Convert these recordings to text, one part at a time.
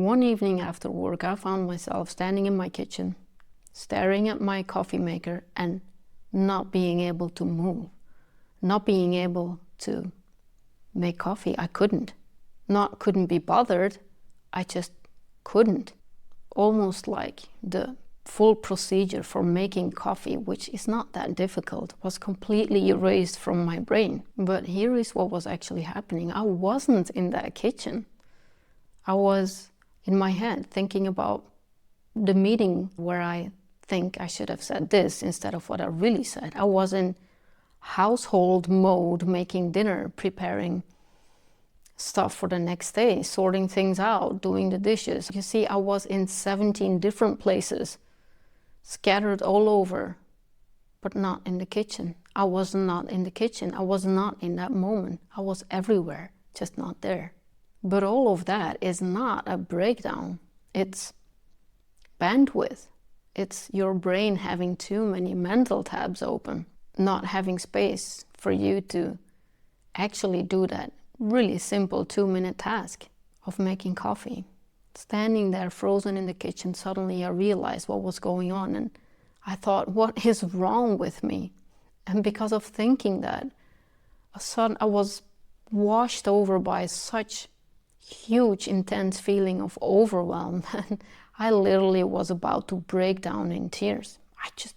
One evening after work, I found myself standing in my kitchen, staring at my coffee maker and not being able to move, not being able to make coffee. I couldn't. Not couldn't be bothered, I just couldn't. Almost like the full procedure for making coffee, which is not that difficult, was completely erased from my brain. But here is what was actually happening. I wasn't in that kitchen. I was in my head thinking about the meeting where I think I should have said this instead of what I really said. I was in household mode, making dinner, preparing stuff for the next day, sorting things out, doing the dishes. You see, I was in 17 different places, scattered all over, but not in the kitchen. I was not in the kitchen. I was not in that moment. I was everywhere, just not there. But all of that is not a breakdown. It's bandwidth. It's your brain having too many mental tabs open, not having space for you to actually do that really simple 2-minute task of making coffee. Standing there frozen in the kitchen, suddenly I realized what was going on, and I thought, what is wrong with me? And because of thinking that, I was washed over by such huge, intense feeling of overwhelm, and I literally was about to break down in tears. I just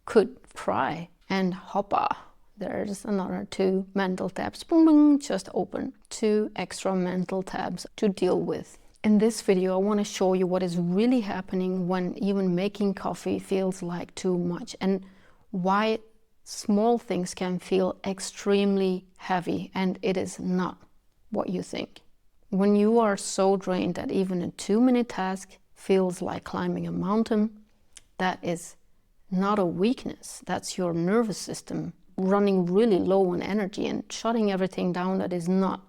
could cry, and hoppa, there's another 2 mental tabs, boom, boom, just open. 2 extra mental tabs to deal with. In this video, I want to show you what is really happening when even making coffee feels like too much, and why small things can feel extremely heavy, and it is not what you think. When you are so drained that even a 2-minute task feels like climbing a mountain, that is not a weakness. That's your nervous system running really low on energy and shutting everything down that is not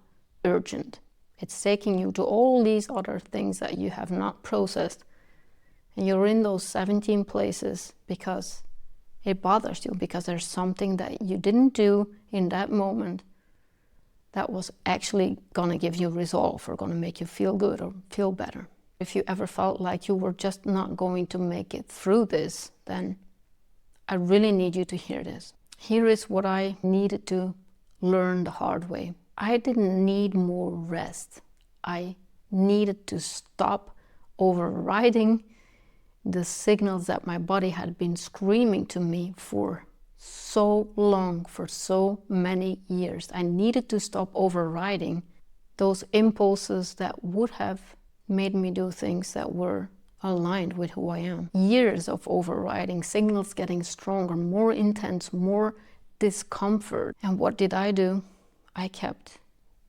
urgent. It's taking you to all these other things that you have not processed, and you're in those 17 places because it bothers you, because there's something that you didn't do in that moment that was actually gonna give you resolve or gonna make you feel good or feel better. If you ever felt like you were just not going to make it through this, then I really need you to hear this. Here is what I needed to learn the hard way. I didn't need more rest. I needed to stop overriding the signals that my body had been screaming to me for so long, for so many years. I needed to stop overriding those impulses that would have made me do things that were aligned with who I am. Years of overriding, signals getting stronger, more intense, more discomfort. And what did I do? I kept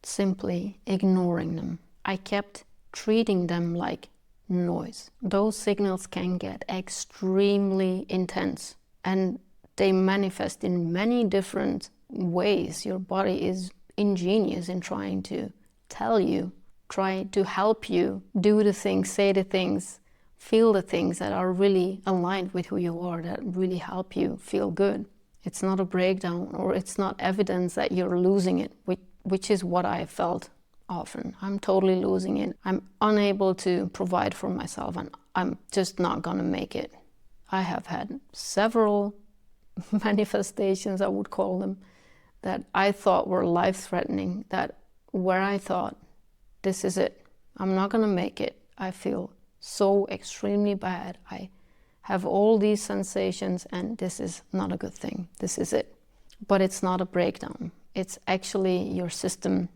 simply ignoring them. I kept treating them like noise. Those signals can get extremely intense, and they manifest in many different ways. Your body is ingenious in trying to tell you, try to help you do the things, say the things, feel the things that are really aligned with who you are, that really help you feel good. It's not a breakdown, or it's not evidence that you're losing it, which is what I felt often. I'm totally losing it. I'm unable to provide for myself, and I'm just not gonna make it. I have had several manifestations, I would call them, that I thought were life-threatening, that where I thought, this is it, I'm not gonna make it. I feel so extremely bad. I have all these sensations, and this is not a good thing. This is it. But it's not a breakdown. It's actually your system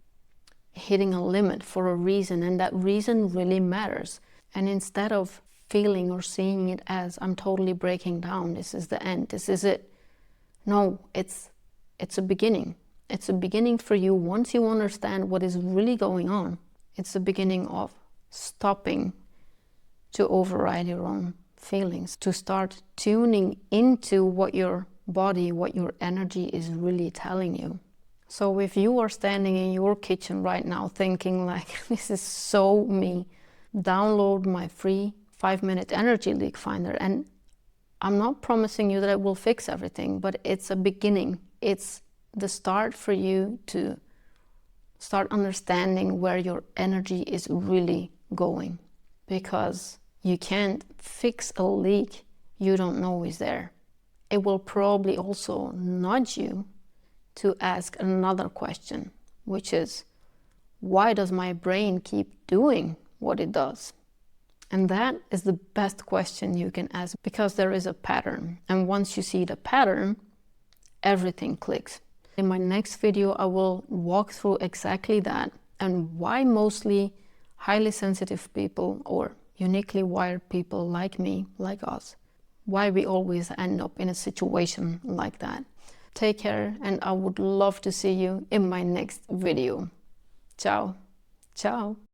hitting a limit for a reason, and that reason really matters. And instead of feeling or seeing it as I'm totally breaking down, this is the end, this is it. No, it's a beginning. It's a beginning for you once you understand what is really going on. It's the beginning of stopping to override your own feelings, to start tuning into what your body, what your energy is really telling you. So if you are standing in your kitchen right now thinking like, this is so me, download my free 5-minute energy leak finder. And I'm not promising you that it will fix everything, but it's a beginning. It's the start for you to start understanding where your energy is really going. because you can't fix a leak you don't know is there. It will probably also nudge you to ask another question, which is, why does my brain keep doing what it does? And that is the best question you can ask, because there is a pattern. And once you see the pattern, everything clicks. In my next video, I will walk through exactly that and why mostly highly sensitive people or uniquely wired people like me, like us, why we always end up in a situation like that. Take care, and I would love to see you in my next video. Ciao. Ciao.